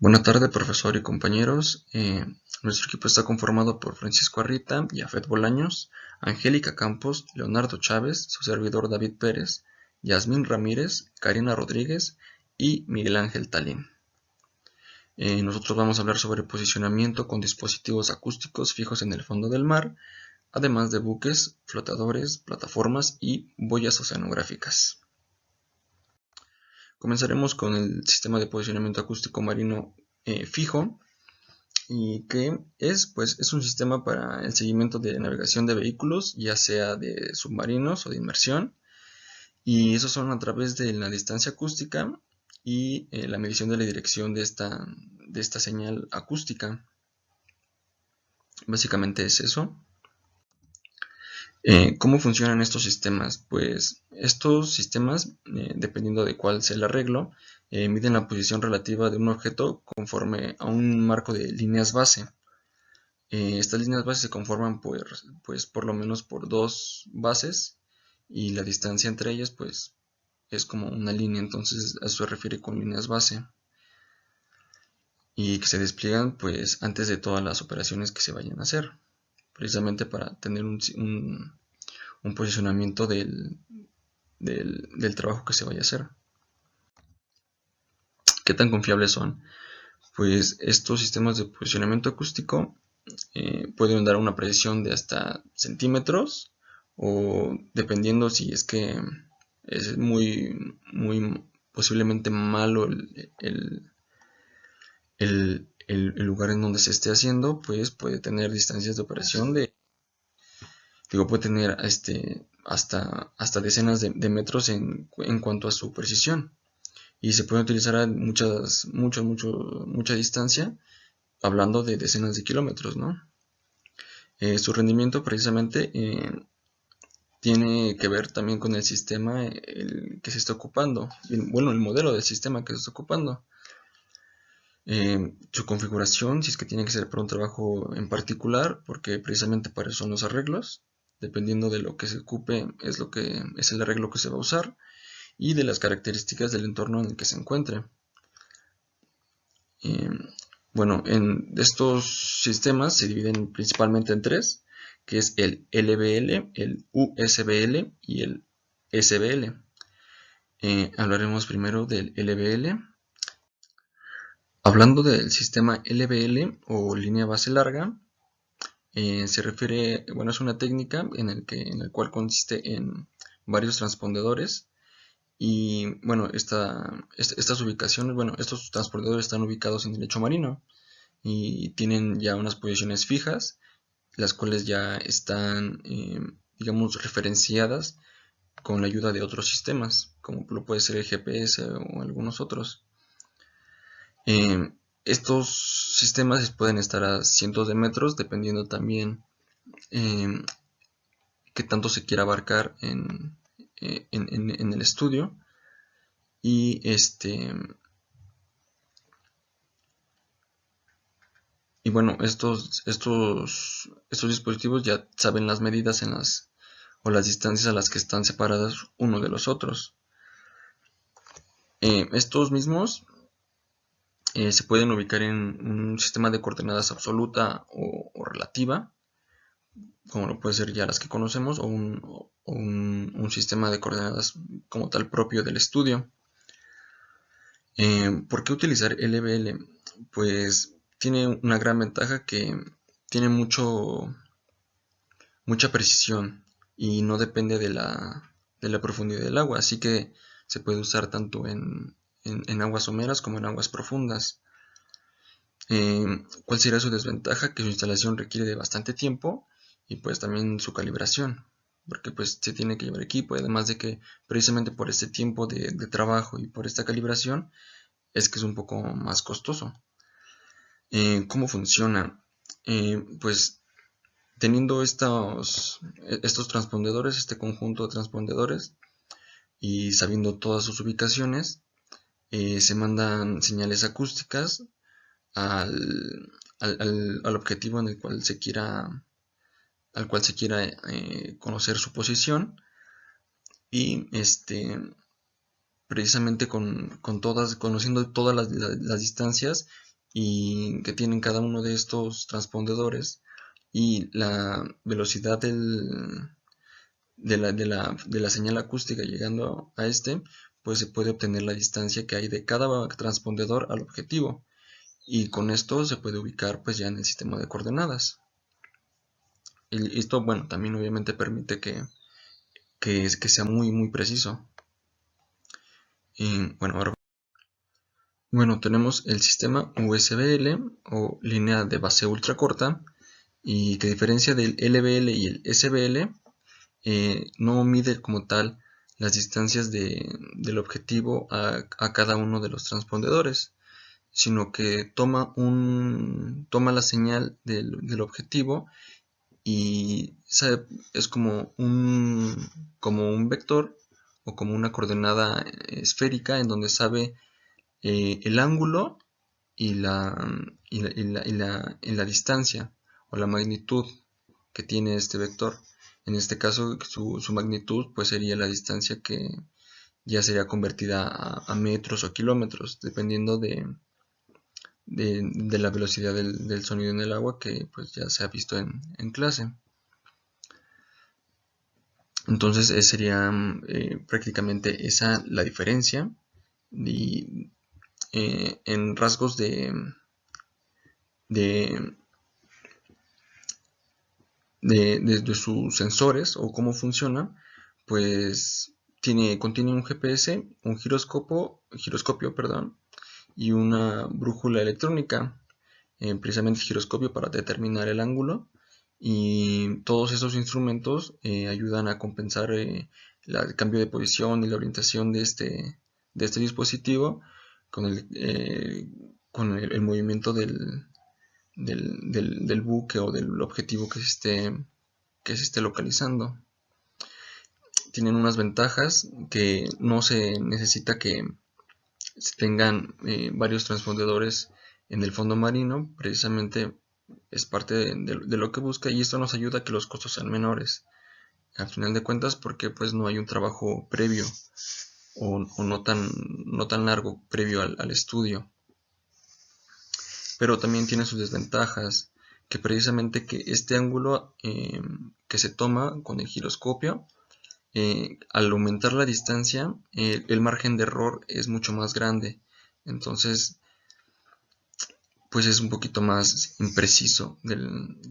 Buenas tardes, profesor y compañeros. Nuestro equipo está conformado por Francisco Arrita, Yafet Bolaños, Angélica Campos, Leonardo Chávez, su servidor David Pérez, Yasmín Ramírez, Karina Rodríguez y Miguel Ángel Talín. Nosotros vamos a hablar sobre posicionamiento con dispositivos acústicos fijos en el fondo del mar, además de buques, flotadores, plataformas y boyas oceanográficas. Comenzaremos con el sistema de posicionamiento acústico marino fijo, y que es un sistema para el seguimiento de navegación de vehículos, ya sea de submarinos o de inmersión, y esos son a través de la distancia acústica y la medición de la dirección de esta señal acústica. Básicamente es eso. ¿Cómo funcionan estos sistemas? Pues estos sistemas, dependiendo de cuál sea el arreglo, miden la posición relativa de un objeto conforme a un marco de líneas base. Estas líneas base se conforman por lo menos por dos bases, y la distancia entre ellas pues es como una línea, entonces a eso se refiere con líneas base, y que se despliegan pues antes de todas las operaciones que se vayan a hacer, precisamente para tener un posicionamiento del trabajo que se vaya a hacer. ¿Qué tan confiables son? Pues estos sistemas de posicionamiento acústico pueden dar una precisión de hasta centímetros, o dependiendo si es que es muy posiblemente malo el lugar en donde se esté haciendo, pues puede tener distancias de operación puede tener hasta decenas de metros en cuanto a su precisión, y se puede utilizar a mucha distancia, hablando de decenas de kilómetros, ¿no? Su rendimiento precisamente tiene que ver también con el sistema que se está ocupando, el modelo del sistema que se está ocupando. Su configuración, si es que tiene que ser para un trabajo en particular, porque precisamente para eso son los arreglos. Dependiendo de lo que se ocupe, es el arreglo que se va a usar, y de las características del entorno en el que se encuentre. Bueno, en estos sistemas se dividen principalmente en tres, que es el LBL, el USBL y el SBL. Hablaremos primero del LBL. Hablando del sistema LBL o línea base larga, se refiere, es una técnica en el cual consiste en varios transpondedores, y estas ubicaciones, estos transpondedores están ubicados en el lecho marino y tienen ya unas posiciones fijas, las cuales ya están, referenciadas con la ayuda de otros sistemas, como lo puede ser el GPS o algunos otros. Estos sistemas pueden estar a cientos de metros, dependiendo también qué tanto se quiera abarcar en el estudio. Y estos dispositivos ya saben las medidas o las distancias a las que están separadas uno de los otros. Estos mismos se pueden ubicar en un sistema de coordenadas absoluta o relativa, como lo puede ser ya las que conocemos, o un sistema de coordenadas como tal propio del estudio. ¿Por qué utilizar LBL? Pues tiene una gran ventaja, que tiene mucha precisión y no depende de la profundidad del agua, así que se puede usar tanto en aguas someras como en aguas profundas. ¿Cuál sería su desventaja? Que su instalación requiere de bastante tiempo, y pues también su calibración, porque pues se tiene que llevar equipo, y además de que precisamente por este tiempo de trabajo y por esta calibración es que es un poco más costoso. ¿Cómo funciona? Pues teniendo estos transpondedores, este conjunto de transpondedores, y sabiendo todas sus ubicaciones, se mandan señales acústicas al objetivo al cual se quiera conocer su posición, y precisamente conociendo todas las distancias y que tienen cada uno de estos transpondedores, y la velocidad de la señal acústica llegando a este, pues se puede obtener la distancia que hay de cada transpondedor al objetivo, y con esto se puede ubicar pues ya en el sistema de coordenadas. Y esto, bueno, también obviamente permite que sea muy preciso. Y bueno, tenemos el sistema USBL o línea de base ultra corta, y que a diferencia del LBL y el SBL, no mide como tal las distancias del objetivo a cada uno de los transpondedores, sino que toma la señal del objetivo, y es como un vector o como una coordenada esférica, en donde sabe el ángulo y la distancia o la magnitud que tiene este vector. En este caso su magnitud pues sería la distancia que ya sería convertida a metros o kilómetros, dependiendo de la velocidad del sonido en el agua, que pues ya se ha visto en clase. Entonces sería prácticamente esa la diferencia. Y en rasgos de sus sensores o cómo funciona, pues contiene un GPS, un giroscopio, perdón, y una brújula electrónica, precisamente el giroscopio para determinar el ángulo, y todos esos instrumentos ayudan a compensar el cambio de posición y la orientación de este dispositivo con el movimiento del buque o del objetivo que se esté localizando. Tienen unas ventajas: que no se necesita que se tengan varios transpondedores en el fondo marino, precisamente es parte de lo que busca, y esto nos ayuda a que los costos sean menores, al final de cuentas, porque pues no hay un trabajo previo o no tan largo previo al estudio. Pero también tiene sus desventajas, que precisamente que este ángulo que se toma con el giroscopio, al aumentar la distancia, el margen de error es mucho más grande. Entonces pues es un poquito más impreciso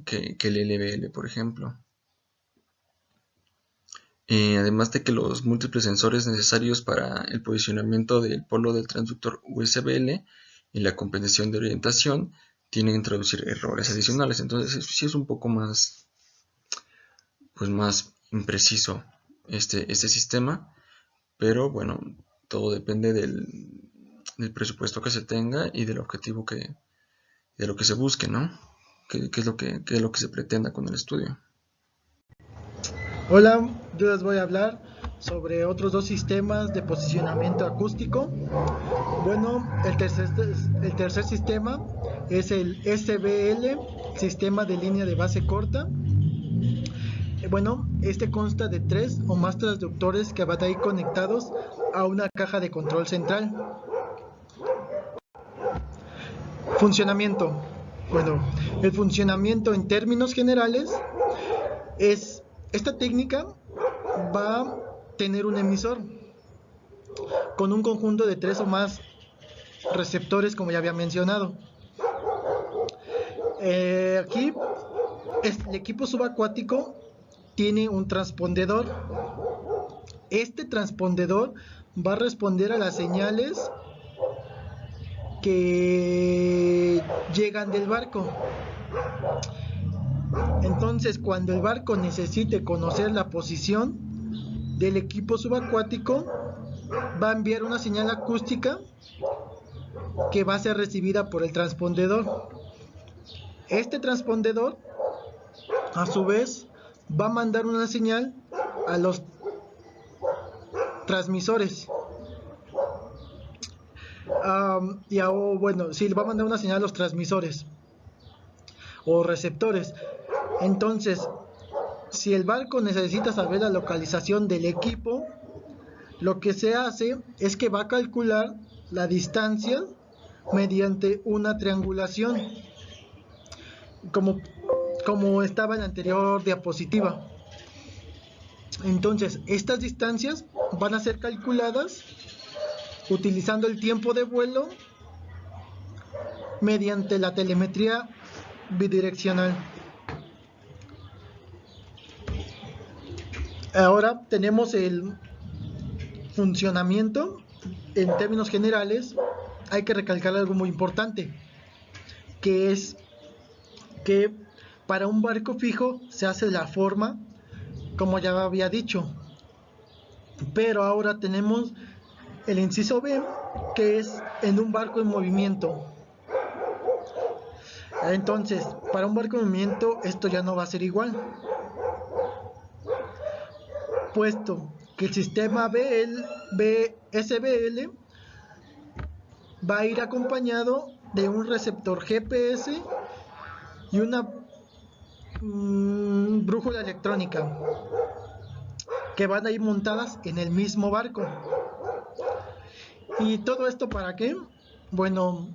que el LBL, por ejemplo. Además de que los múltiples sensores necesarios para el posicionamiento del polo del transductor USBL y la compensación de orientación tienen que introducir errores adicionales. Entonces sí es un poco más impreciso este sistema, pero bueno, todo depende del presupuesto que se tenga y del objetivo de lo que se busque, ¿no? ¿Qué es lo que se pretenda con el estudio? Hola, yo les voy a hablar sobre otros dos sistemas de posicionamiento acústico. Bueno, el tercer sistema es el SBL, sistema de línea de base corta. Bueno, este consta de 3 o más transductores que van a ir conectados a una caja de control central. Funcionamiento. Bueno, el funcionamiento en términos generales es: esta técnica va a tener un emisor con un conjunto de 3 o más receptores, como ya había mencionado. Aquí el equipo subacuático tiene un transpondedor. Este transpondedor va a responder a las señales que llegan del barco. Entonces, cuando el barco necesite conocer la posición del equipo subacuático, va a enviar una señal acústica que va a ser recibida por el transpondedor. Este transpondedor, a su vez, va a mandar una señal a los transmisores. Va a mandar una señal a los transmisores o receptores. Entonces, si el barco necesita saber la localización del equipo, lo que se hace es que va a calcular la distancia mediante una triangulación, como estaba en la anterior diapositiva. Entonces, estas distancias van a ser calculadas utilizando el tiempo de vuelo mediante la telemetría bidireccional. Ahora tenemos el funcionamiento. En términos generales, hay que recalcar algo muy importante, que es que para un barco fijo se hace de la forma como ya había dicho, pero ahora tenemos el inciso B, que es en un barco en movimiento. Entonces, para un barco en movimiento esto ya no va a ser igual, puesto que el sistema SBL va a ir acompañado de un receptor GPS y una brújula electrónica, que van a ir montadas en el mismo barco. ¿Y todo esto para qué? Bueno,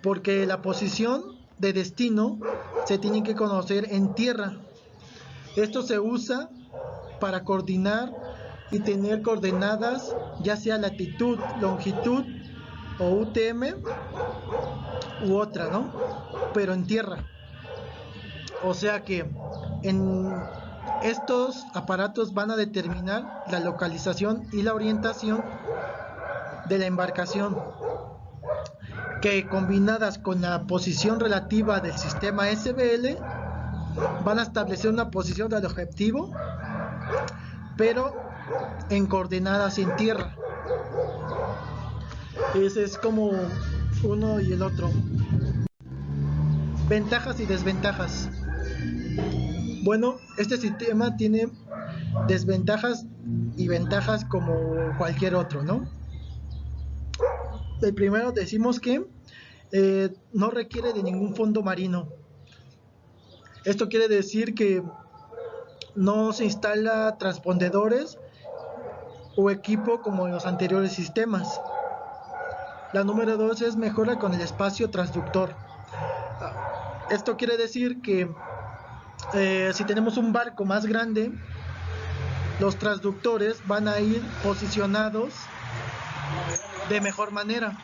porque la posición de destino se tiene que conocer en tierra. Esto se usa para coordinar y tener coordenadas, ya sea latitud, longitud o UTM u otra, ¿no? Pero en tierra. O sea que estos aparatos van a determinar la localización y la orientación de la embarcación, que combinadas con la posición relativa del sistema SBL van a establecer una posición del objetivo, pero en coordenadas en tierra. Ese es como uno y el otro. Ventajas y desventajas. Bueno, este sistema tiene desventajas y ventajas como cualquier otro, ¿no? El primero, decimos que no requiere de ningún fondo marino. Esto quiere decir que no se instala transpondedores o equipo como en los anteriores sistemas. La número 2 es mejora con el espacio transductor. Esto quiere decir que si tenemos un barco más grande, los transductores van a ir posicionados de mejor manera.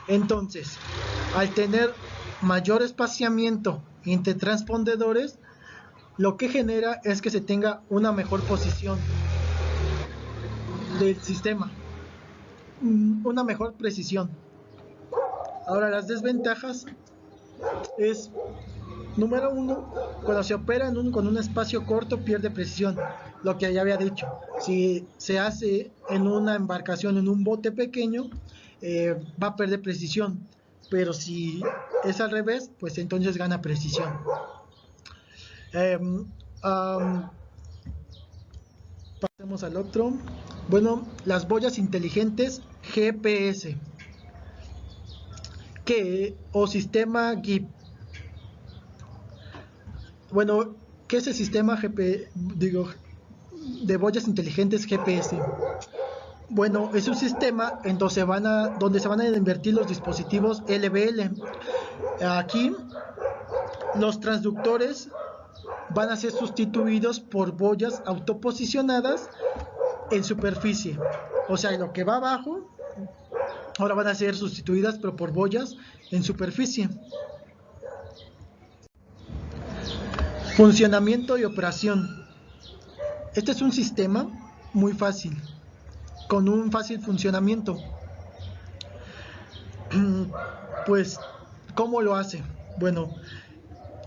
Entonces, al tener mayor espaciamiento entre transpondedores, lo que genera es que se tenga una mejor posición del sistema, una mejor precisión. Ahora, las desventajas es: número 1, cuando se opera con un espacio corto pierde precisión, lo que ya había dicho. Si se hace en una embarcación, en un bote pequeño, va a perder precisión, pero si es al revés, pues entonces gana precisión. Pasemos al otro. Bueno, las boyas inteligentes GPS o sistema GIP. Bueno, ¿qué es el sistema de boyas inteligentes GPS? Bueno, es un sistema en donde se van a invertir los dispositivos LBL. Aquí los transductores van a ser sustituidos por boyas autoposicionadas en superficie. O sea, lo que va abajo ahora van a ser sustituidas, pero por boyas en superficie. Funcionamiento y operación. Este es un sistema muy fácil, con un fácil funcionamiento. Pues, ¿cómo lo hace? Bueno,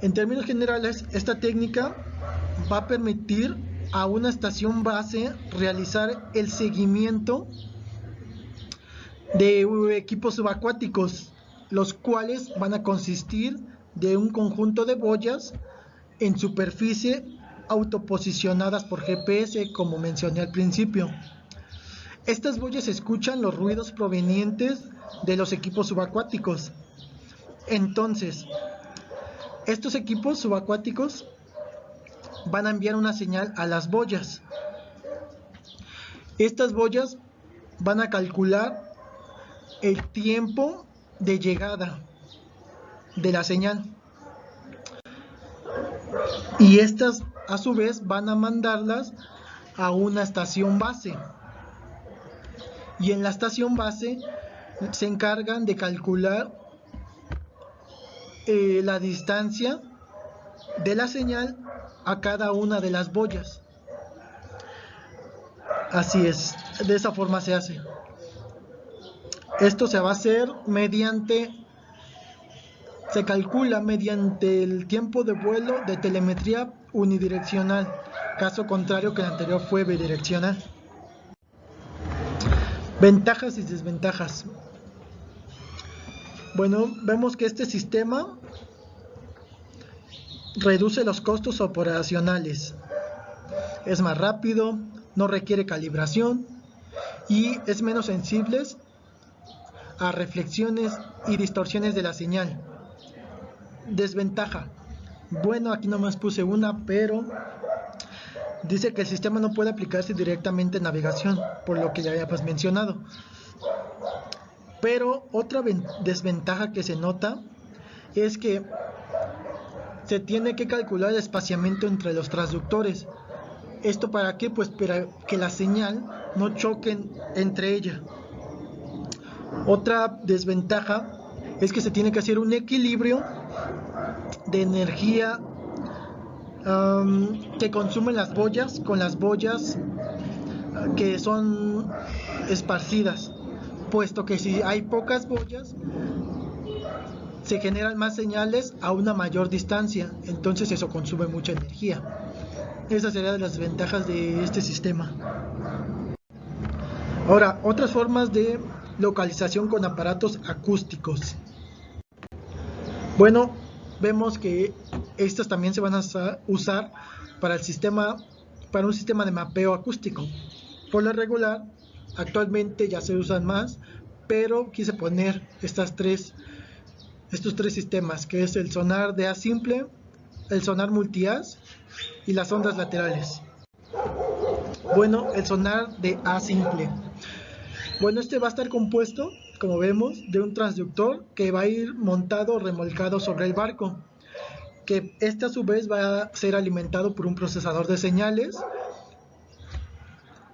en términos generales, esta técnica va a permitir a una estación base realizar el seguimiento de equipos subacuáticos, los cuales van a consistir de un conjunto de boyas en superficie autoposicionadas por GPS, como mencioné al principio. Estas boyas escuchan los ruidos provenientes de los equipos subacuáticos. Entonces, estos equipos subacuáticos van a enviar una señal a las boyas. Estas boyas van a calcular el tiempo de llegada de la señal, y estas a su vez van a mandarlas a una estación base, y en la estación base se encargan de calcular la distancia de la señal a cada una de las boyas. Así es, de esa forma se hace. Esto se va a hacer se calcula mediante el tiempo de vuelo de telemetría unidireccional, caso contrario que el anterior fue bidireccional. Ventajas y desventajas. Bueno, vemos que este sistema reduce los costos operacionales, es más rápido, no requiere calibración y es menos sensible a reflexiones y distorsiones de la señal. Desventaja. Bueno, aquí nomás puse una, pero dice que el sistema no puede aplicarse directamente en navegación, por lo que ya había mencionado. Pero otra desventaja que se nota es que se tiene que calcular el espaciamiento entre los transductores. ¿Esto para qué? Pues para que la señal no choquen entre ellas. Otra desventaja es que se tiene que hacer un equilibrio de energía que consumen las boyas con las boyas que son esparcidas, puesto que si hay pocas boyas se generan más señales a una mayor distancia, entonces eso consume mucha energía. Esas serían las ventajas de este sistema. Ahora, otras formas de localización con aparatos acústicos. Bueno, vemos que estas también se van a usar para un sistema de mapeo acústico. Por lo regular, actualmente ya se usan más, pero quise poner estos tres sistemas, que es el sonar de haz simple, el sonar multihaz y las ondas laterales. Bueno, el sonar de haz simple. Bueno, este va a estar compuesto, como vemos, de un transductor que va a ir montado o remolcado sobre el barco, que este a su vez va a ser alimentado por un procesador de señales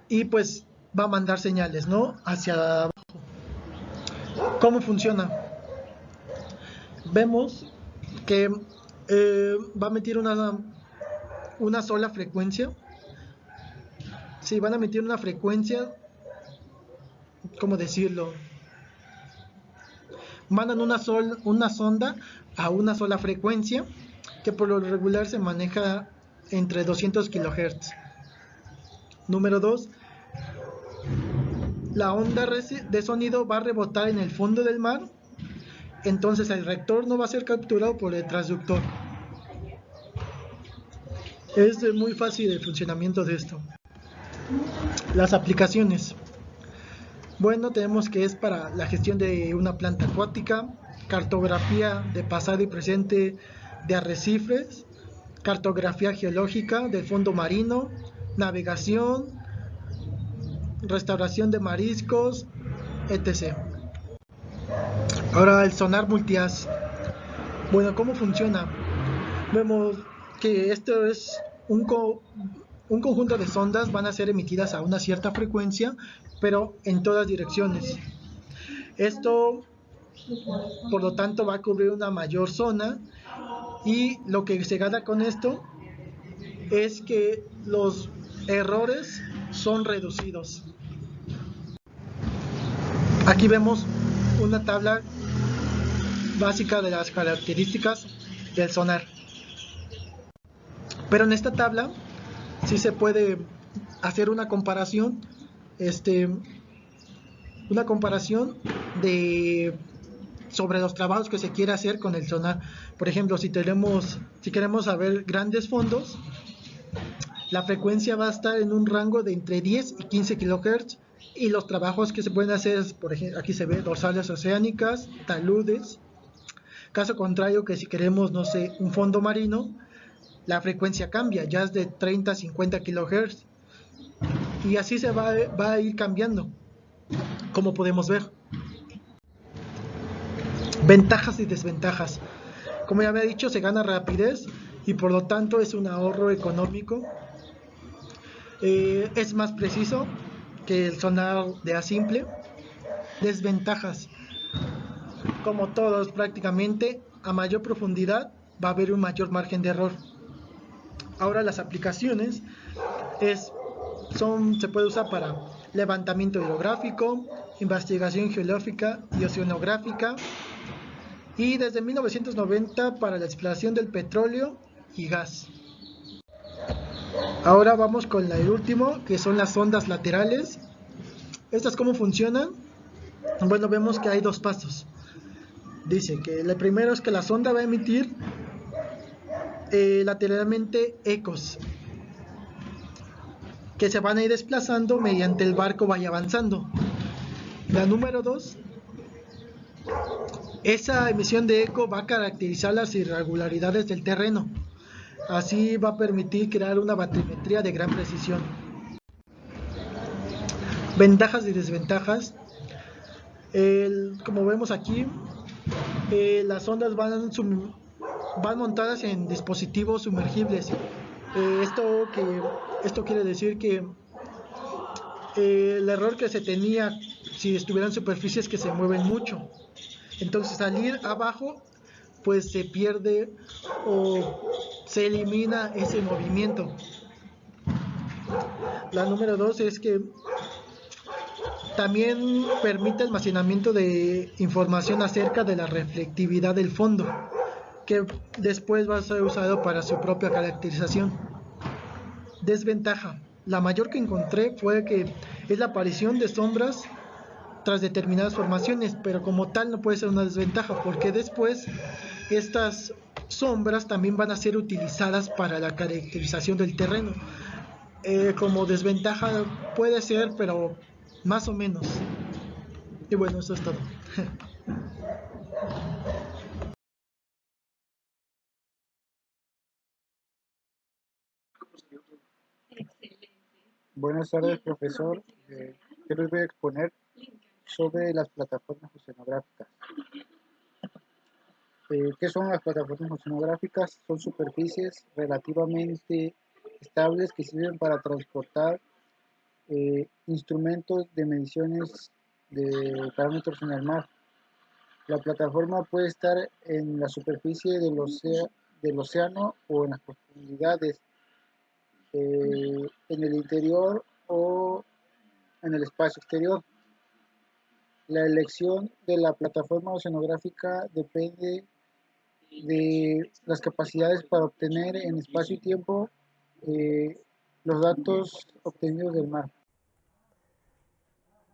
y pues va a mandar señales, ¿no?, hacia abajo. ¿Cómo funciona? Vemos que va a emitir una sola frecuencia. Sí, van a emitir una frecuencia, ¿cómo decirlo? Mandan una sonda a una sola frecuencia, que por lo regular se maneja entre 200 kHz. Número 2. La onda de sonido va a rebotar en el fondo del mar, entonces el retorno va a ser capturado por el transductor. Es muy fácil el funcionamiento de esto. Las aplicaciones. Bueno, tenemos que es para la gestión de una planta acuática, cartografía de pasado y presente de arrecifes, cartografía geológica del fondo marino, navegación, restauración de mariscos, etc. Ahora el sonar multihaz. Bueno, ¿cómo funciona? Vemos que esto es un conjunto de sondas, van a ser emitidas a una cierta frecuencia, pero en todas direcciones. Esto, por lo tanto, va a cubrir una mayor zona, y lo que se gana con esto es que los errores son reducidos. Aquí vemos una tabla básica de las características del sonar, pero en esta tabla sí se puede hacer una comparación sobre los trabajos que se quiere hacer con el sonar. Por ejemplo, si queremos saber grandes fondos, la frecuencia va a estar en un rango de entre 10 y 15 kHz, y los trabajos que se pueden hacer, por ejemplo, aquí se ve dorsales oceánicas, taludes. Caso contrario, que si queremos, no sé, un fondo marino, la frecuencia cambia, ya es de 30 a 50 kHz, y así se va a ir cambiando, como podemos ver. Ventajas y desventajas. Como ya había dicho, se gana rapidez y por lo tanto es un ahorro económico. Es más preciso que el sonar de A simple. Desventajas. Como todos prácticamente, a mayor profundidad va a haber un mayor margen de error. Ahora las aplicaciones se puede usar para levantamiento hidrográfico, investigación geológica y oceanográfica, y desde 1990 para la exploración del petróleo y gas. Ahora vamos con el último, que son las ondas laterales. ¿Estas cómo funcionan? Bueno, vemos que hay dos pasos. Dice que el primero es que la sonda va a emitir lateralmente ecos que se van a ir desplazando mediante el barco vaya avanzando. La número 2, esa emisión de eco va a caracterizar las irregularidades del terreno. Así va a permitir crear una batimetría de gran precisión. Ventajas y desventajas. Como vemos aquí, las ondas van montadas en dispositivos sumergibles. Esto quiere decir que el error que se tenía si estuvieran superficies que se mueven mucho. Entonces al ir abajo, pues se pierde o se elimina ese movimiento. La número 2 es que también permite almacenamiento de información acerca de la reflectividad del fondo, que después va a ser usado para su propia caracterización. Desventaja. La mayor que encontré fue que es la aparición de sombras tras determinadas formaciones, pero como tal no puede ser una desventaja, porque después estas sombras también van a ser utilizadas para la caracterización del terreno. Como desventaja puede ser, pero más o menos. Y bueno, eso es todo. Buenas tardes, profesor. Yo les voy a exponer sobre las plataformas oceanográficas. ¿Qué son las plataformas oceanográficas? Son superficies relativamente estables que sirven para transportar instrumentos de mediciones de parámetros en el mar. La plataforma puede estar en la superficie del océano o en las profundidades, en el interior o en el espacio exterior. La elección de la plataforma oceanográfica depende de las capacidades para obtener en espacio y tiempo eh, los datos obtenidos del mar.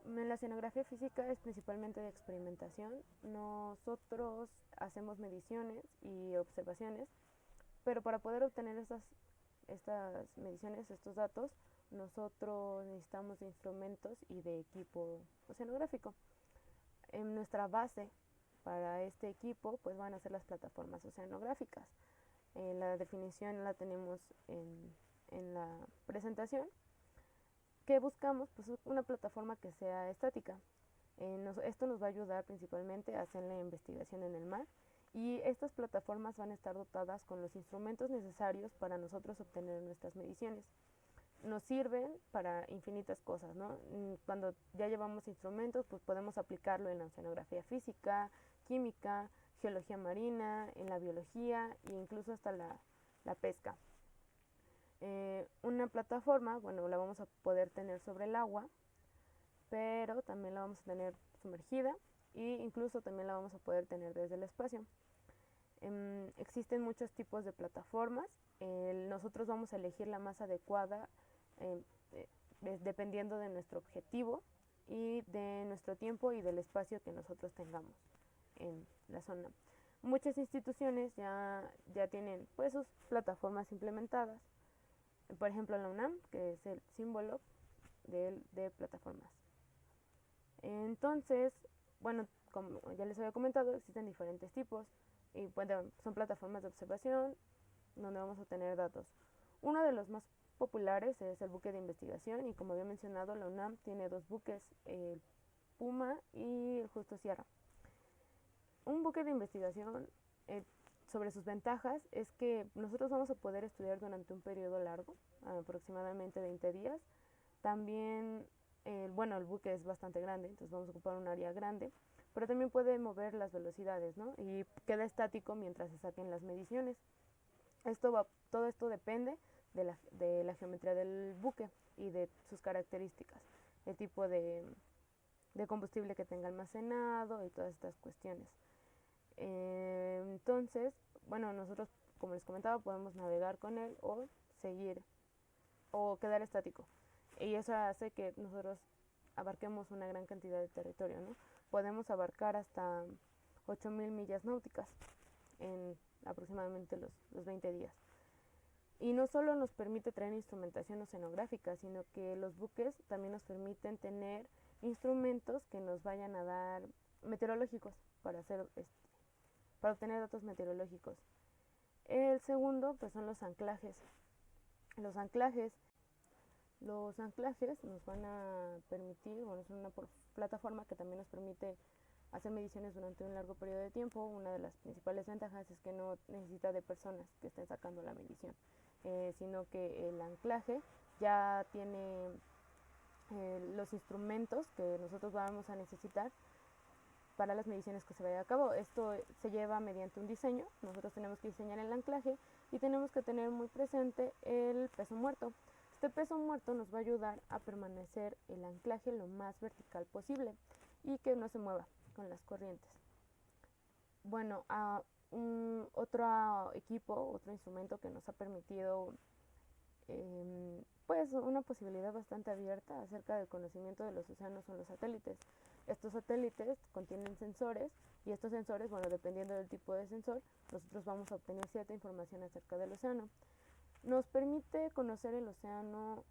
La oceanografía física es principalmente de experimentación. Nosotros hacemos mediciones y observaciones, pero para poder obtener estas mediciones, estos datos, nosotros necesitamos de instrumentos y de equipo oceanográfico. En nuestra base para este equipo pues van a ser las plataformas oceanográficas. La definición la tenemos en la presentación. ¿Qué buscamos? Pues una plataforma que sea estática. Esto nos va a ayudar principalmente a hacer la investigación en el mar, y estas plataformas van a estar dotadas con los instrumentos necesarios para nosotros obtener nuestras mediciones. Nos sirven para infinitas cosas, ¿no? Cuando ya llevamos instrumentos, pues podemos aplicarlo en la oceanografía física, química, geología marina, en la biología e incluso hasta la pesca. Una plataforma, bueno, la vamos a poder tener sobre el agua, pero también la vamos a tener sumergida e incluso también la vamos a poder tener desde el espacio. Existen muchos tipos de plataformas. Nosotros vamos a elegir la más adecuada dependiendo de nuestro objetivo y de nuestro tiempo y del espacio que nosotros tengamos en la zona. Muchas instituciones ya tienen pues sus plataformas implementadas. Por ejemplo, la UNAM, que es el símbolo de plataformas. Entonces, bueno, como ya les había comentado, existen diferentes tipos y bueno, son plataformas de observación donde vamos a tener datos. Uno de los más populares es el buque de investigación, y como había mencionado, la UNAM tiene dos buques, el Puma y el Justo Sierra. un buque de investigación, eh, sobre sus ventajas, es que nosotros vamos a poder estudiar durante un periodo largo, aproximadamente 20 días. También, bueno, el buque es bastante grande, entonces vamos a ocupar un área grande, pero también puede mover las velocidades, ¿no? Y queda estático mientras se saquen las mediciones. Todo esto depende de la geometría del buque y de sus características, el tipo de combustible que tenga almacenado y todas estas cuestiones. Entonces, bueno, nosotros, como les comentaba, podemos navegar con él o seguir o quedar estático. Y eso hace que nosotros abarquemos una gran cantidad de territorio, ¿no? Podemos abarcar hasta 8.000 millas náuticas en aproximadamente los 20 días. Y no solo nos permite traer instrumentación oceanográfica, sino que los buques también nos permiten tener instrumentos que nos vayan a dar meteorológicos para obtener datos meteorológicos. El segundo, pues, son los anclajes. Los anclajes Los anclajes nos van a permitir, bueno, es una plataforma que también nos permite hacer mediciones durante un largo periodo de tiempo. Una de las principales ventajas es que no necesita de personas que estén sacando la medición, sino que el anclaje ya tiene los instrumentos que nosotros vamos a necesitar para las mediciones que se vayan a cabo. Esto se lleva mediante un diseño. Nosotros tenemos que diseñar el anclaje y tenemos que tener muy presente el peso muerto. Este peso muerto nos va a ayudar a permanecer el anclaje lo más vertical posible y que no se mueva con las corrientes. Bueno, otro equipo, otro instrumento que nos ha permitido pues una posibilidad bastante abierta acerca del conocimiento de los océanos son los satélites. Estos satélites contienen sensores y estos sensores, bueno, dependiendo del tipo de sensor, nosotros vamos a obtener cierta información acerca del océano. Nos permite conocer el océano,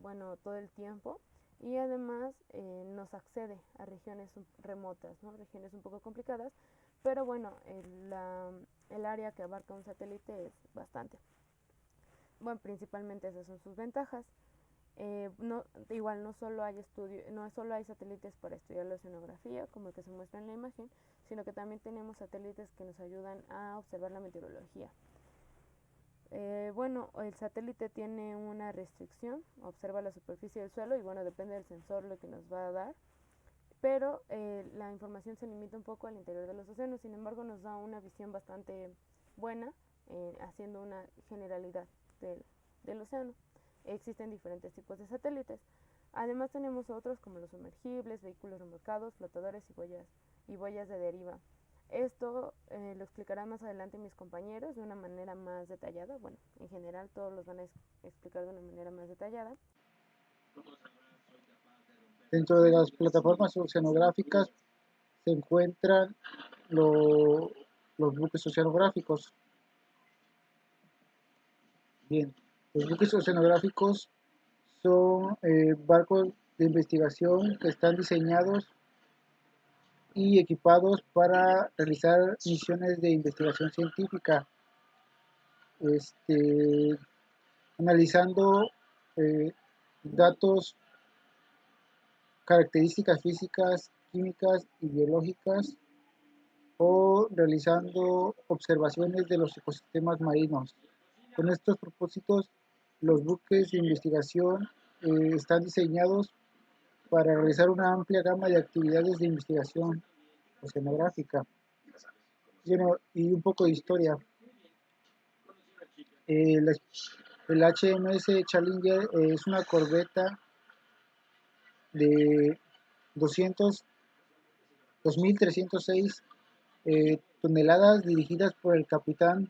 bueno, todo el tiempo, y además nos accede a regiones remotas, ¿no? Regiones un poco complicadas, pero bueno, el área que abarca un satélite es bastante. Bueno, principalmente esas son sus ventajas. Igual no solo hay satélites para estudiar la oceanografía, como el que se muestra en la imagen, sino que también tenemos satélites que nos ayudan a observar la meteorología. Bueno, el satélite tiene una restricción, observa la superficie del suelo y bueno, depende del sensor lo que nos va a dar, pero la información se limita un poco al interior de los océanos. Sin embargo, nos da una visión bastante buena, haciendo una generalidad del océano. Existen diferentes tipos de satélites. Además tenemos otros como los sumergibles, vehículos remolcados, flotadores y boyas de deriva. Esto lo explicarán más adelante mis compañeros de una manera más detallada. Bueno, en general todos los van a explicar de una manera más detallada. Dentro de las plataformas oceanográficas se encuentran los buques oceanográficos. Bien, los buques oceanográficos son barcos de investigación que están diseñados y equipados para realizar misiones de investigación científica, analizando datos, características físicas, químicas y biológicas, o realizando observaciones de los ecosistemas marinos. Con estos propósitos, los buques de investigación están diseñados para realizar una amplia gama de actividades de investigación oceanográfica. Bueno, y un poco de historia. El HMS Challenger es una corbeta de 2.306 toneladas, dirigidas por el capitán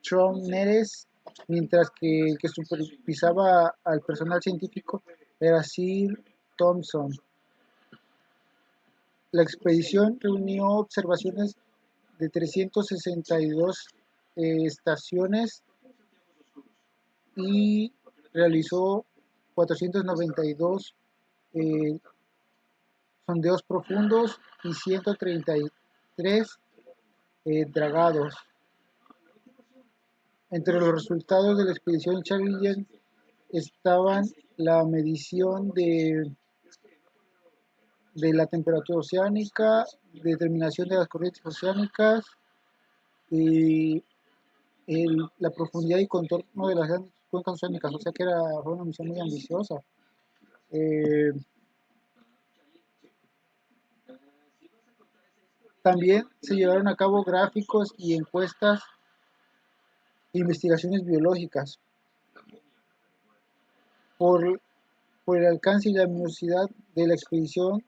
Strom Neres, mientras que el que supervisaba al personal científico era Sir Thompson. La expedición reunió observaciones de 362 estaciones y realizó 492 sondeos profundos y 133 dragados. Entre los resultados de la expedición Challenger estaban la medición de de la temperatura oceánica, determinación de las corrientes oceánicas y la profundidad y contorno de las grandes cuencas oceánicas, o sea que fue una misión muy ambiciosa. Eh, También se llevaron a cabo gráficos y encuestas e investigaciones biológicas. Por, por el alcance y la minuciosidad de la expedición,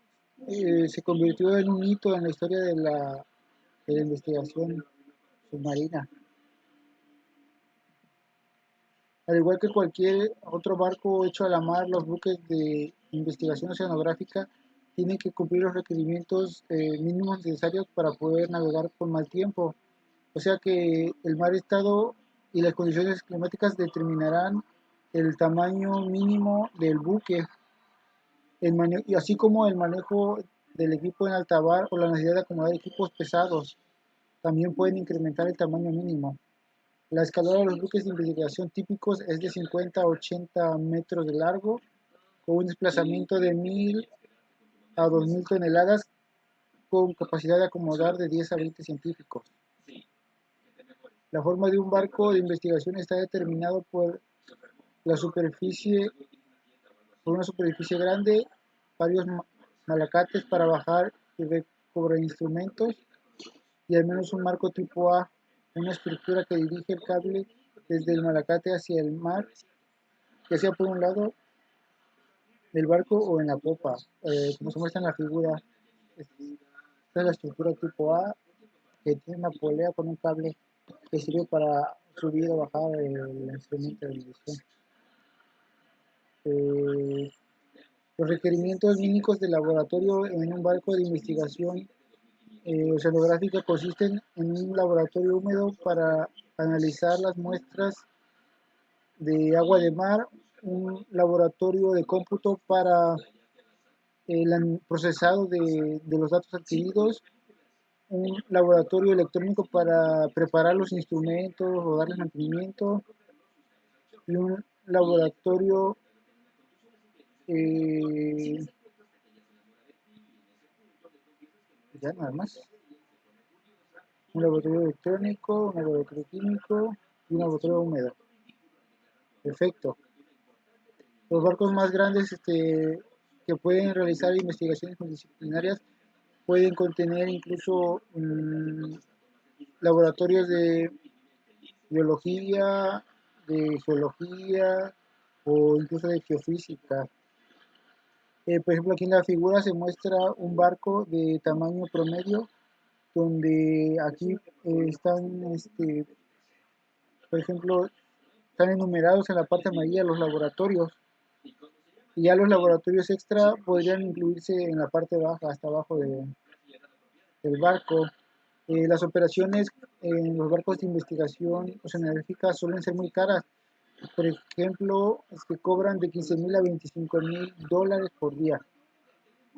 se convirtió en un hito en la historia de la investigación submarina. Al igual que cualquier otro barco hecho a la mar, los buques de investigación oceanográfica tienen que cumplir los requerimientos mínimos necesarios para poder navegar por mal tiempo. O sea que el mar estado y las condiciones climáticas determinarán el tamaño mínimo del buque, y así como el manejo del equipo en alta mar o la necesidad de acomodar equipos pesados. También pueden incrementar el tamaño mínimo. La escalera de los buques de investigación típicos es de 50 a 80 metros de largo, con un desplazamiento de 1000 a 2000 toneladas, con capacidad de acomodar de 10 a 20 científicos. La forma de un barco de investigación está determinado la superficie, por una superficie grande, varios malacates para bajar y recobrar instrumentos, y al menos un marco tipo A, una estructura que dirige el cable desde el malacate hacia el mar, ya sea por un lado del barco o en la popa, como se muestra en la figura. Esta es la estructura tipo A, que tiene una polea con un cable que sirve para subir o bajar el instrumento de medición. Los requerimientos mínimos de laboratorio en un barco de investigación oceanográfica consisten en un laboratorio húmedo para analizar las muestras de agua de mar, un laboratorio de cómputo para el procesado de los datos adquiridos, un laboratorio electrónico para preparar los instrumentos o darles mantenimiento, y un laboratorio ya nada más, un laboratorio electrónico, un laboratorio químico y un laboratorio húmedo. Perfecto. Los barcos más grandes que pueden realizar investigaciones multidisciplinarias pueden contener incluso laboratorios de biología, de geología o incluso de geofísica. Por ejemplo, aquí en la figura se muestra un barco de tamaño promedio, donde aquí están, por ejemplo, están enumerados en la parte amarilla los laboratorios, y ya los laboratorios extra podrían incluirse en la parte baja, hasta abajo del barco. Las operaciones en los barcos de investigación oceanográfica suelen ser muy caras. Por ejemplo, que cobran de 15,000 a 25,000 dólares por día.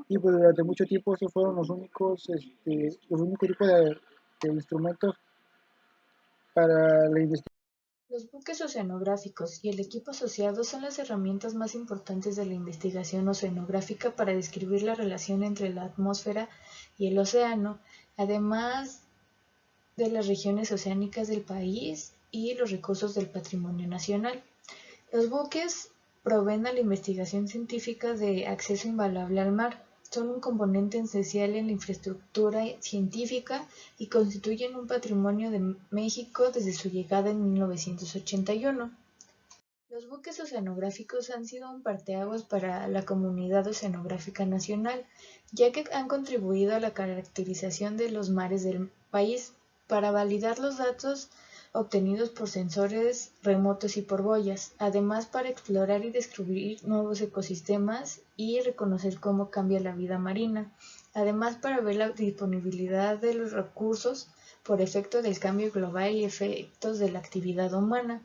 Y pues durante mucho tiempo esos fueron los únicos tipos de instrumentos para la investigación. Los buques oceanográficos y el equipo asociado son las herramientas más importantes de la investigación oceanográfica para describir la relación entre la atmósfera y el océano, además de las regiones oceánicas del país y los recursos del patrimonio nacional. Los buques proveen a la investigación científica de acceso invaluable al mar, son un componente esencial en la infraestructura científica y constituyen un patrimonio de México desde su llegada en 1981. Los buques oceanográficos han sido un parteaguas para la comunidad oceanográfica nacional, ya que han contribuido a la caracterización de los mares del país para validar los datos obtenidos por sensores remotos y por boyas, además para explorar y descubrir nuevos ecosistemas y reconocer cómo cambia la vida marina, además para ver la disponibilidad de los recursos por efecto del cambio global y efectos de la actividad humana.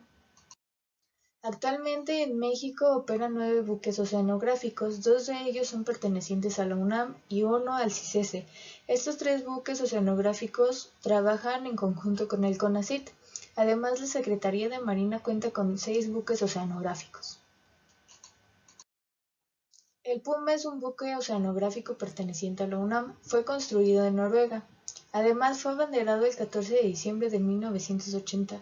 Actualmente en México operan 9 buques oceanográficos, 2 de ellos son pertenecientes a la UNAM y uno al CICESE. Estos 3 buques oceanográficos trabajan en conjunto con el CONACYT. Además, la Secretaría de Marina cuenta con 6 buques oceanográficos. El Puma es un buque oceanográfico perteneciente a la UNAM. Fue construido en Noruega. Además, fue abanderado el 14 de diciembre de 1980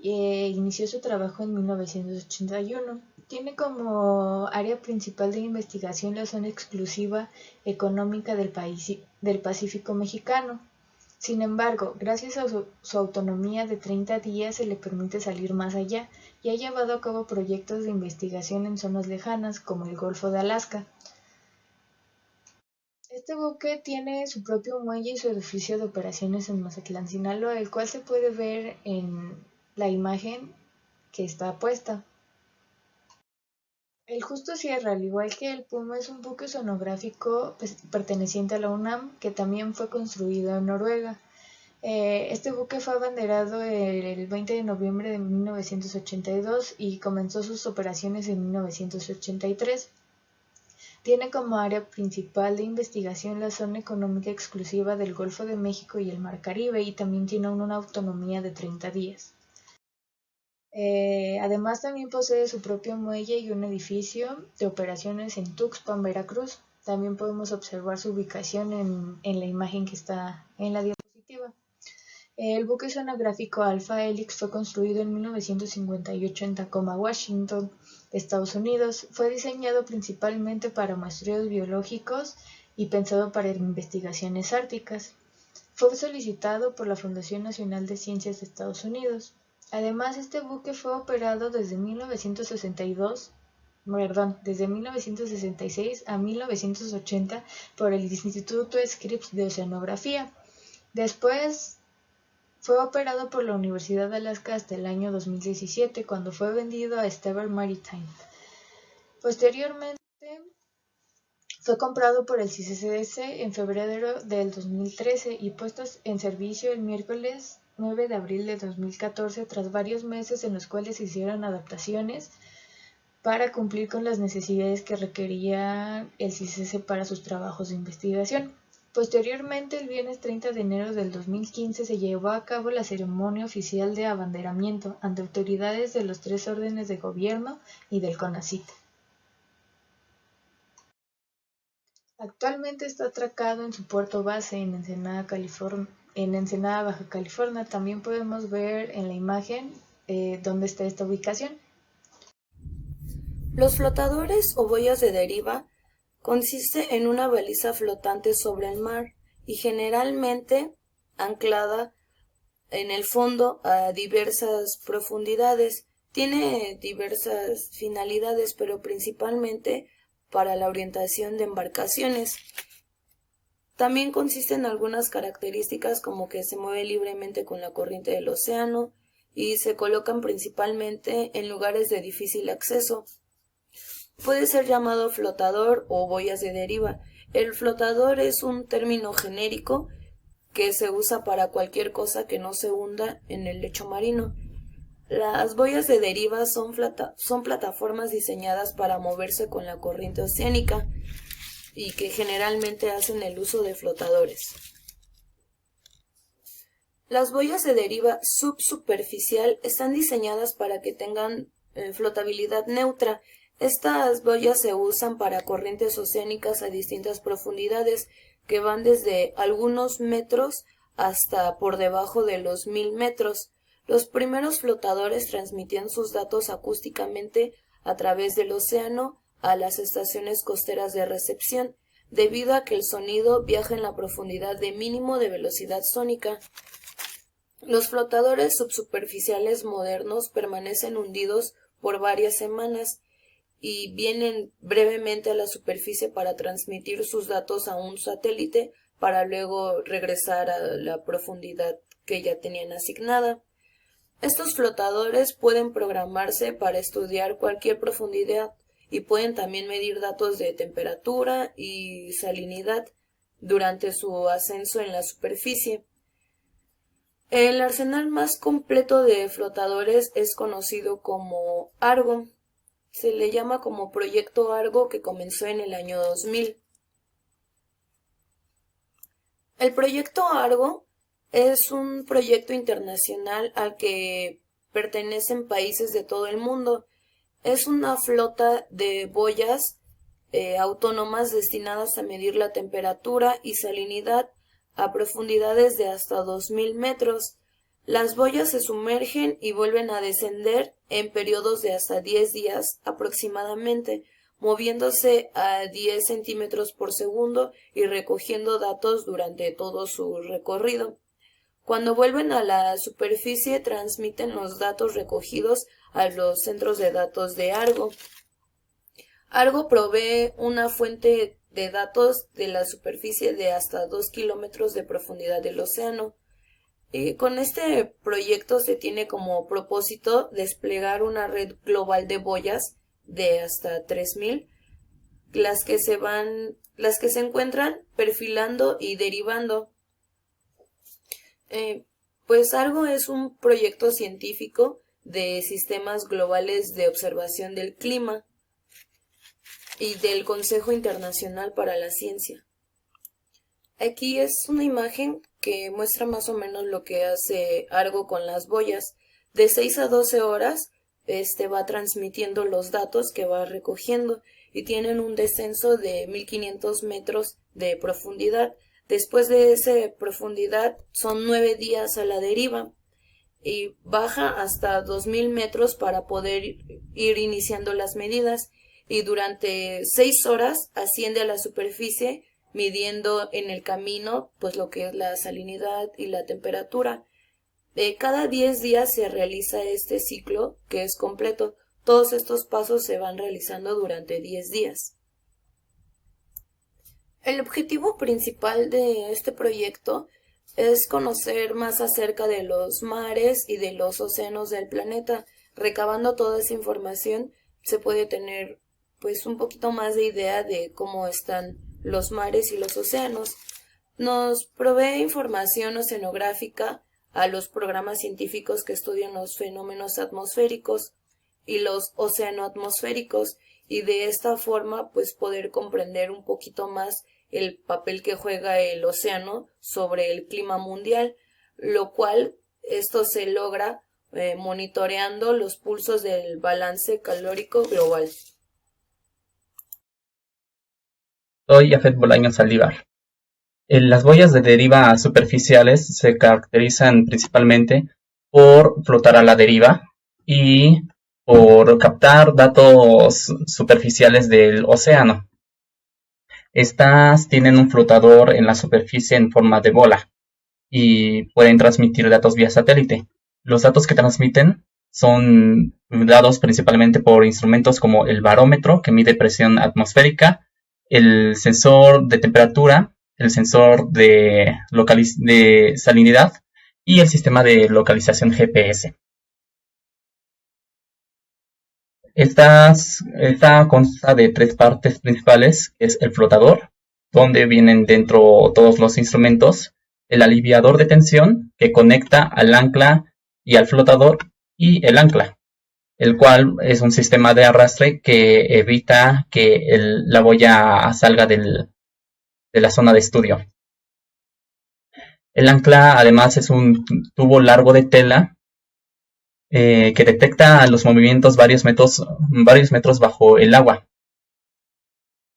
e inició su trabajo en 1981. Tiene como área principal de investigación la zona exclusiva económica del Pacífico mexicano. Sin embargo, gracias a su autonomía de 30 días se le permite salir más allá y ha llevado a cabo proyectos de investigación en zonas lejanas como el Golfo de Alaska. Este buque tiene su propio muelle y su edificio de operaciones en Mazatlán, Sinaloa, el cual se puede ver en la imagen que está puesta. El Justo Sierra, al igual que el Puma, es un buque oceanográfico perteneciente a la UNAM que también fue construido en Noruega. Este buque fue abanderado el 20 de noviembre de 1982 y comenzó sus operaciones en 1983. Tiene como área principal de investigación la zona económica exclusiva del Golfo de México y el Mar Caribe, y también tiene una autonomía de 30 días. Además, también posee su propio muelle y un edificio de operaciones en Tuxpan, Veracruz. También podemos observar su ubicación en la imagen que está en la diapositiva. El buque oceanográfico Alpha Helix fue construido en 1958 en Tacoma, Washington, Estados Unidos. Fue diseñado principalmente para muestreos biológicos y pensado para investigaciones árticas. Fue solicitado por la Fundación Nacional de Ciencias de Estados Unidos. Además, este buque fue operado desde 1966 a 1980 por el Instituto Scripps de Oceanografía. Después fue operado por la Universidad de Alaska hasta el año 2017, cuando fue vendido a Stever Maritime. Posteriormente, fue comprado por el CCCS en febrero del 2013 y puesto en servicio el miércoles 9 de abril de 2014, tras varios meses en los cuales se hicieron adaptaciones para cumplir con las necesidades que requería el CCC para sus trabajos de investigación. Posteriormente, el viernes 30 de enero del 2015, se llevó a cabo la ceremonia oficial de abanderamiento ante autoridades de los 3 órdenes de gobierno y del CONACYT. Actualmente está atracado en su puerto base en Ensenada, Baja California. También podemos ver en la imagen dónde está esta ubicación. Los flotadores o boyas de deriva consiste en una baliza flotante sobre el mar y generalmente anclada en el fondo a diversas profundidades. Tiene diversas finalidades, pero principalmente para la orientación de embarcaciones. También consiste en algunas características como que se mueve libremente con la corriente del océano y se colocan principalmente en lugares de difícil acceso. Puede ser llamado flotador o boyas de deriva. El flotador es un término genérico que se usa para cualquier cosa que no se hunda en el lecho marino. Las boyas de deriva son plataformas diseñadas para moverse con la corriente oceánica y que generalmente hacen el uso de flotadores. Las boyas de deriva subsuperficial están diseñadas para que tengan flotabilidad neutra. Estas boyas se usan para corrientes oceánicas a distintas profundidades que van desde algunos metros hasta por debajo de los 1000 metros. Los primeros flotadores transmitían sus datos acústicamente a través del océano a las estaciones costeras de recepción, debido a que el sonido viaja en la profundidad de mínimo de velocidad sónica. Los flotadores subsuperficiales modernos permanecen hundidos por varias semanas y vienen brevemente a la superficie para transmitir sus datos a un satélite para luego regresar a la profundidad que ya tenían asignada. Estos flotadores pueden programarse para estudiar cualquier profundidad y pueden también medir datos de temperatura y salinidad durante su ascenso en la superficie. El arsenal más completo de flotadores es conocido como Argo. Se le llama como Proyecto Argo, que comenzó en el año 2000. El Proyecto Argo es un proyecto internacional al que pertenecen países de todo el mundo. Es una flota de boyas autónomas destinadas a medir la temperatura y salinidad a profundidades de hasta 2000 metros. Las boyas se sumergen y vuelven a descender en periodos de hasta 10 días aproximadamente, moviéndose a 10 centímetros por segundo y recogiendo datos durante todo su recorrido. Cuando vuelven a la superficie, transmiten los datos recogidos a los centros de datos de Argo. Argo provee una fuente de datos de la superficie de hasta 2 kilómetros de profundidad del océano. Con este proyecto se tiene como propósito desplegar una red global de boyas de hasta 3000, las que se encuentran perfilando y derivando. Pues Argo es un proyecto científico de sistemas globales de observación del clima y del Consejo Internacional para la Ciencia. Aquí es una imagen que muestra más o menos lo que hace Argo con las boyas. De 6 a 12 horas va transmitiendo los datos que va recogiendo y tienen un descenso de 1500 metros de profundidad. Después de esa profundidad son 9 días a la deriva y baja hasta 2000 metros para poder ir iniciando las medidas, y durante 6 horas asciende a la superficie midiendo en el camino pues lo que es la salinidad y la temperatura. Cada 10 días se realiza este ciclo que es completo. Todos estos pasos se van realizando durante 10 días. El objetivo principal de este proyecto es conocer más acerca de los mares y de los océanos del planeta. Recabando toda esa información se puede tener pues un poquito más de idea de cómo están los mares y los océanos. Nos provee información oceanográfica a los programas científicos que estudian los fenómenos atmosféricos y los oceanoatmosféricos, y de esta forma pues poder comprender un poquito más el papel que juega el océano sobre el clima mundial, lo cual esto se logra monitoreando los pulsos del balance calórico global. Soy Jafet Bolaño Saldívar. Las boyas de deriva superficiales se caracterizan principalmente por flotar a la deriva y por captar datos superficiales del océano. Estas tienen un flotador en la superficie en forma de bola y pueden transmitir datos vía satélite. Los datos que transmiten son dados principalmente por instrumentos como el barómetro, que mide presión atmosférica, el sensor de temperatura, el sensor de salinidad y el sistema de localización GPS. Esta consta de 3 partes principales, que es el flotador, donde vienen dentro todos los instrumentos, el aliviador de tensión, que conecta al ancla y al flotador, y el ancla, el cual es un sistema de arrastre que evita que la boya salga de la zona de estudio. El ancla además es un tubo largo de tela que detecta los movimientos varios metros bajo el agua.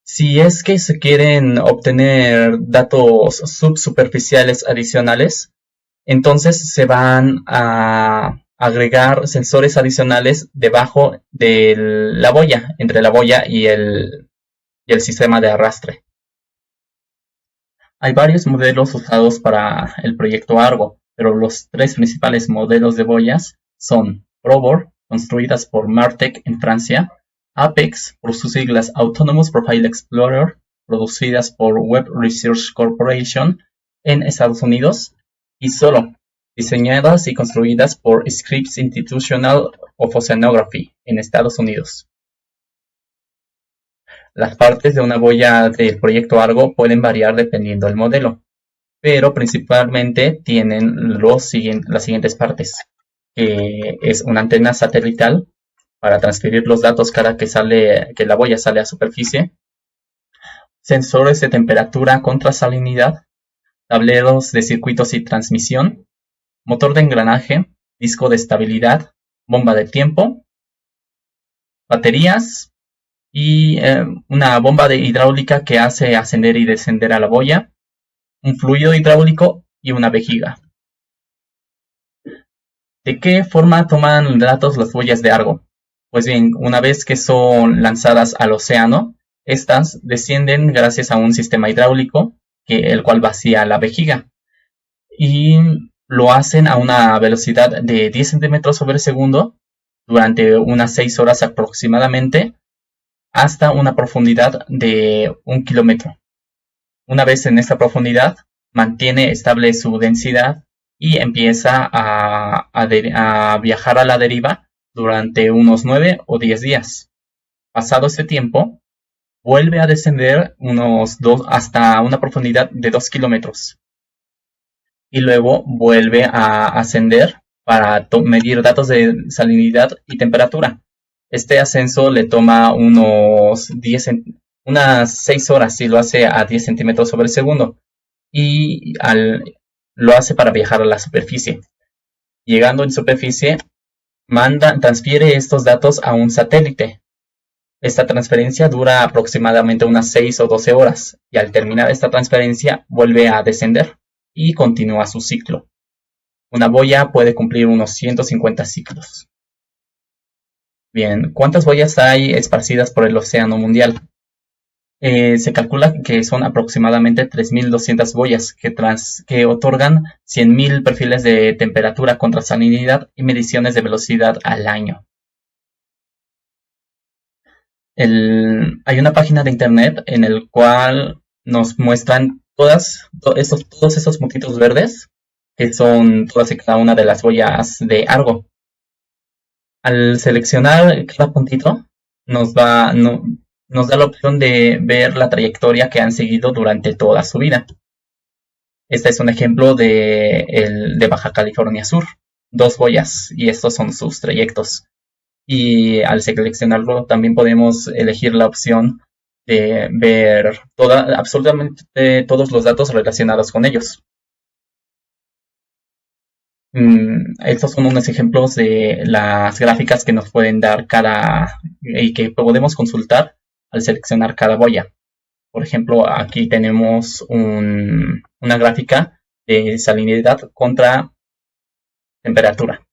Si es que se quieren obtener datos subsuperficiales adicionales, entonces se van a agregar sensores adicionales debajo de la boya, entre la boya y el sistema de arrastre. Hay varios modelos usados para el proyecto Argo, pero los 3 principales modelos de boyas son Probor, construidas por Martec en Francia; Apex, por sus siglas Autonomous Profile Explorer, producidas por Web Research Corporation en Estados Unidos; y Solo, diseñadas y construidas por Scripps Institutional of Oceanography en Estados Unidos. Las partes de una boya del proyecto Argo pueden variar dependiendo del modelo, pero principalmente tienen las siguientes partes, que es una antena satelital para transferir los datos cada que la boya sale a superficie, sensores de temperatura contra salinidad, tableros de circuitos y transmisión, motor de engranaje, disco de estabilidad, bomba de tiempo, baterías y una bomba de hidráulica que hace ascender y descender a la boya, un fluido hidráulico y una vejiga. ¿De qué forma toman datos las boyas de Argo? Pues bien, una vez que son lanzadas al océano, estas descienden gracias a un sistema hidráulico, el cual vacía la vejiga, y lo hacen a una velocidad de 10 centímetros sobre segundo durante unas 6 horas aproximadamente, hasta una profundidad de 1 kilómetro. Una vez en esta profundidad, mantiene estable su densidad y empieza a viajar a la deriva durante unos 9 o 10 días. Pasado este tiempo, vuelve a descender hasta una profundidad de 2 kilómetros. Y luego vuelve a ascender para medir datos de salinidad y temperatura. Este ascenso le toma unas 6 horas si lo hace a 10 centímetros sobre segundo. Y lo hace para viajar a la superficie. Llegando en superficie, transfiere estos datos a un satélite. Esta transferencia dura aproximadamente unas 6 o 12 horas, y al terminar esta transferencia vuelve a descender y continúa su ciclo. Una boya puede cumplir unos 150 ciclos. Bien, ¿cuántas boyas hay esparcidas por el océano mundial? Se calcula que son aproximadamente 3.200 boyas que otorgan 100.000 perfiles de temperatura contra salinidad y mediciones de velocidad al año. Hay una página de internet en el cual nos muestran todos esos puntitos verdes, que son todas y cada una de las boyas de Argo. Al seleccionar cada puntito, nos da la opción de ver la trayectoria que han seguido durante toda su vida. Este es un ejemplo de Baja California Sur, 2 boyas, y estos son sus trayectos. Y al seleccionarlo también podemos elegir la opción de ver absolutamente todos los datos relacionados con ellos. Estos son unos ejemplos de las gráficas que nos pueden dar y que podemos consultar al seleccionar cada boya. Por ejemplo, aquí tenemos una gráfica de salinidad contra temperatura.